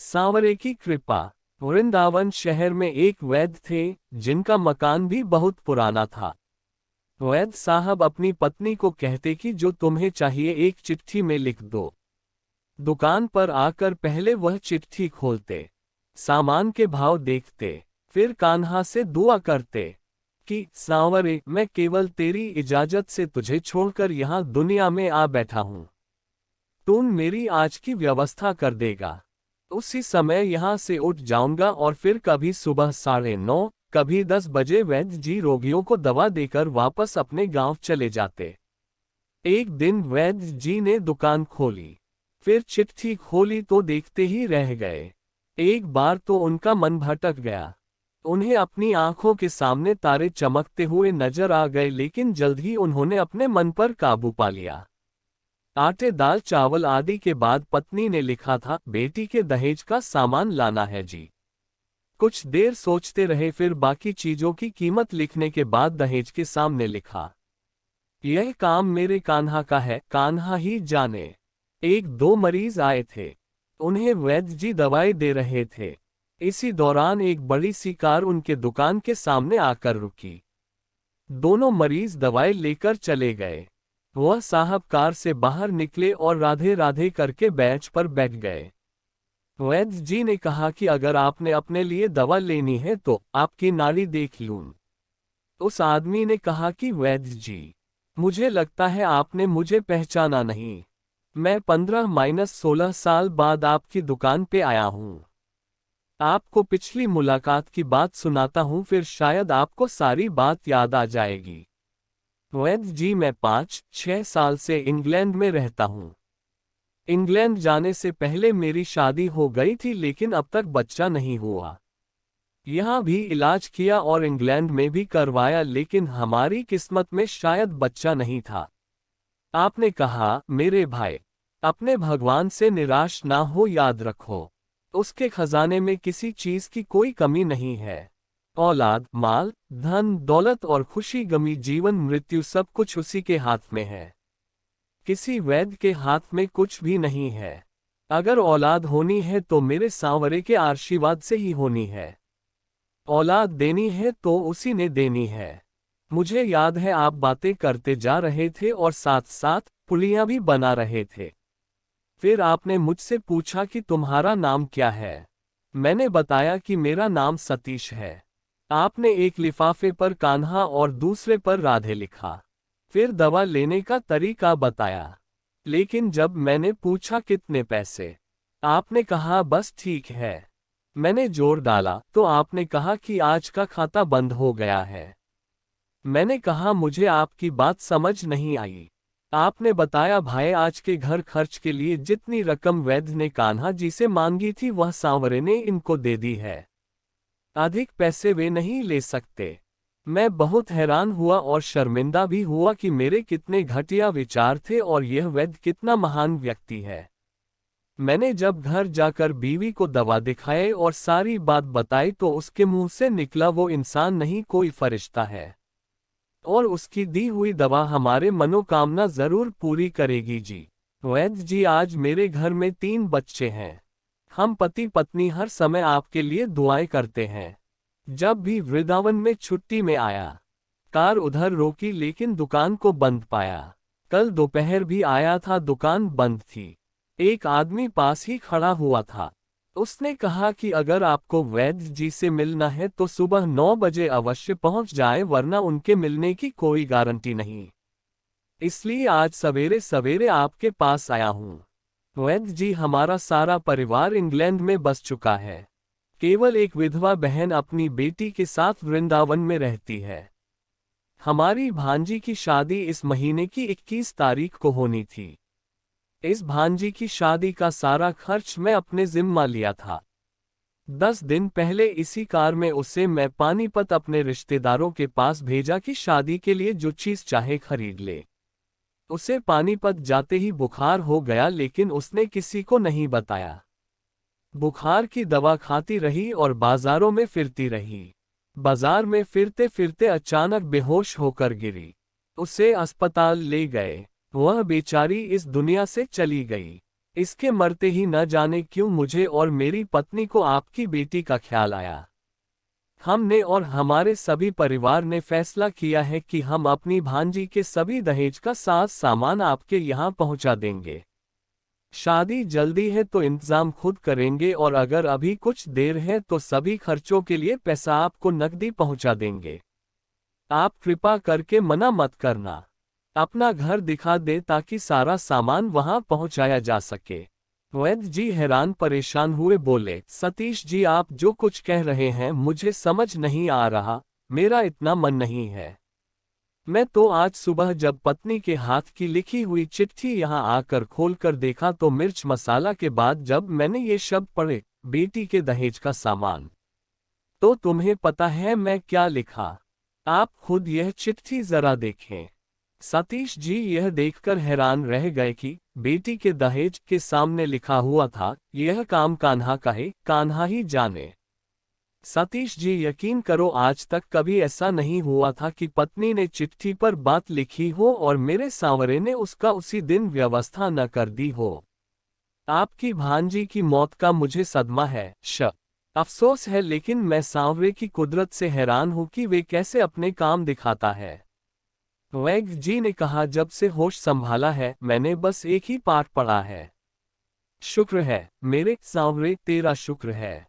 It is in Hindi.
सांवरे की कृपा। वृंदावन शहर में एक वैद्य थे, जिनका मकान भी बहुत पुराना था। वैद्य साहब अपनी पत्नी को कहते कि जो तुम्हें चाहिए एक चिट्ठी में लिख दो। दुकान पर आकर पहले वह चिट्ठी खोलते, सामान के भाव देखते, फिर कान्हा से दुआ करते कि सांवरे, मैं केवल तेरी इजाजत से तुझे छोड़कर यहाँ दुनिया में आ बैठा हूँ। तुम मेरी आज की व्यवस्था कर देगा। उसी समय यहाँ से उठ जाऊंगा और फिर कभी सुबह 9:30, कभी 10 बजे वैद्य जी रोगियों को दवा देकर वापस अपने गांव चले जाते। एक दिन वैद्य जी ने दुकान खोली, फिर चिट्ठी खोली तो देखते ही रह गए। एक बार तो उनका मन भटक गया। उन्हें अपनी आंखों के सामने तारे चमकते हुए नजर आ गए, लेकिन जल्द ही उन्होंने अपने मन पर काबू पा लिया। आटे, दाल, चावल आदि के बाद पत्नी ने लिखा था, बेटी के दहेज का सामान लाना है जी। कुछ देर सोचते रहे, फिर बाकी चीजों की कीमत लिखने के बाद दहेज के सामने लिखा, यह काम मेरे कान्हा का है, कान्हा ही जाने। एक दो मरीज आए थे, उन्हें वैद्य जी दवाई दे रहे थे। इसी दौरान एक बड़ी सी कार उनके दुकान के सामने आकर रुकी। दोनों मरीज दवाई लेकर चले गए। वह साहब कार से बाहर निकले और राधे राधे करके बेंच पर बैठ गए। वैद्य जी ने कहा कि अगर आपने अपने लिए दवा लेनी है तो आपकी नाड़ी देख लूं। उस आदमी ने कहा कि वैद्य जी, मुझे लगता है आपने मुझे पहचाना नहीं। मैं 15-16 साल बाद आपकी दुकान पे आया हूँ। आपको पिछली मुलाकात की बात सुनाता हूँ, फिर शायद आपको सारी बात याद आ जाएगी। वैद्य जी, मैं 5-6 साल से इंग्लैंड में रहता हूँ। इंग्लैंड जाने से पहले मेरी शादी हो गई थी, लेकिन अब तक बच्चा नहीं हुआ। यहाँ भी इलाज किया और इंग्लैंड में भी करवाया, लेकिन हमारी किस्मत में शायद बच्चा नहीं था। आपने कहा, मेरे भाई, अपने भगवान से निराश ना हो, याद रखो उसके खजाने में किसी चीज की कोई कमी नहीं है। औलाद, माल, धन दौलत और खुशी गमी, जीवन मृत्यु, सब कुछ उसी के हाथ में है। किसी वैद्य के हाथ में कुछ भी नहीं है। अगर औलाद होनी है तो मेरे सांवरे के आशीर्वाद से ही होनी है। औलाद देनी है तो उसी ने देनी है। मुझे याद है आप बातें करते जा रहे थे और साथ साथ पुलियां भी बना रहे थे। फिर आपने मुझसे पूछा कि तुम्हारा नाम क्या है। मैंने बताया कि मेरा नाम सतीश है। आपने एक लिफाफे पर कान्हा और दूसरे पर राधे लिखा। फिर दवा लेने का तरीका बताया। लेकिन जब मैंने पूछा कितने पैसे, आपने कहा बस ठीक है। मैंने जोर डाला तो आपने कहा कि आज का खाता बंद हो गया है। मैंने कहा मुझे आपकी बात समझ नहीं आई। आपने बताया, भाई, आज के घर खर्च के लिए जितनी रकम वैद्य ने कान्हा जी से मांगी थी वह सांवरे ने इनको दे दी है। अधिक पैसे वे नहीं ले सकते। मैं बहुत हैरान हुआ और शर्मिंदा भी हुआ कि मेरे कितने घटिया विचार थे और यह वैद्य कितना महान व्यक्ति है। मैंने जब घर जाकर बीवी को दवा दिखाई और सारी बात बताई तो उसके मुंह से निकला, वो इंसान नहीं, कोई फरिश्ता है और उसकी दी हुई दवा हमारे मनोकामना जरूर पूरी करेगी जी। वैद्य जी, आज मेरे घर में 3 बच्चे हैं। हम पति पत्नी हर समय आपके लिए दुआएं करते हैं। जब भी वृंदावन में छुट्टी में आया, कार उधर रोकी लेकिन दुकान को बंद पाया। कल दोपहर भी आया था, दुकान बंद थी। एक आदमी पास ही खड़ा हुआ था। उसने कहा कि अगर आपको वैद्य जी से मिलना है तो सुबह 9 बजे अवश्य पहुंच जाए, वरना उनके मिलने की कोई गारंटी नहीं। इसलिए आज सवेरे सवेरे आपके पास आया हूं। वैद्य जी, हमारा सारा परिवार इंग्लैंड में बस चुका है। केवल एक विधवा बहन अपनी बेटी के साथ वृंदावन में रहती है। हमारी भांजी की शादी इस महीने की 21 तारीख को होनी थी। इस भांजी की शादी का सारा खर्च मैं अपने जिम्मा लिया था। 10 दिन पहले इसी कार में उसे मैं पानीपत अपने रिश्तेदारों के पास भेजा कि शादी के लिए जो चीज चाहे खरीद ले। उसे पानीपत जाते ही बुखार हो गया, लेकिन उसने किसी को नहीं बताया। बुखार की दवा खाती रही और बाजारों में फिरती रही। बाजार में फिरते फिरते अचानक बेहोश होकर गिरी। उसे अस्पताल ले गए। वह बेचारी इस दुनिया से चली गई। इसके मरते ही न जाने क्यों मुझे और मेरी पत्नी को आपकी बेटी का ख्याल आया। हमने और हमारे सभी परिवार ने फैसला किया है कि हम अपनी भांजी के सभी दहेज का साज सामान आपके यहाँ पहुँचा देंगे। शादी जल्दी है तो इंतजाम खुद करेंगे और अगर अभी कुछ देर है तो सभी खर्चों के लिए पैसा आपको नकदी पहुंचा देंगे। आप कृपा करके मना मत करना। अपना घर दिखा दे ताकि सारा सामान वहां पहुंचाया जा सके। वैद्य जी हैरान परेशान हुए बोले, सतीश जी आप जो कुछ कह रहे हैं मुझे समझ नहीं आ रहा, मेरा इतना मन नहीं है। मैं तो आज सुबह जब पत्नी के हाथ की लिखी हुई चिट्ठी यहाँ आकर खोलकर देखा तो मिर्च मसाला के बाद जब मैंने ये शब्द पढ़े, बेटी के दहेज का सामान, तो तुम्हें पता है मैं क्या लिखा? आप खुद यह चिट्ठी जरा देखें। सतीश जी यह देखकर हैरान रह गए कि बेटी के दहेज के सामने लिखा हुआ था, यह काम कान्हा का है, कान्हा ही जाने। सतीश जी यकीन करो आज तक कभी ऐसा नहीं हुआ था कि पत्नी ने चिट्ठी पर बात लिखी हो और मेरे सांवरे ने उसका उसी दिन व्यवस्था न कर दी हो। आपकी भांजी की मौत का मुझे सदमा है, अफसोस है, लेकिन मैं सांवरे की कुदरत से हैरान हूं कि वे कैसे अपने काम दिखाता है। वैद्य जी ने कहा, जब से होश संभाला है मैंने बस एक ही पाठ पढ़ा है। शुक्र है मेरे सांवरे, तेरा शुक्र है।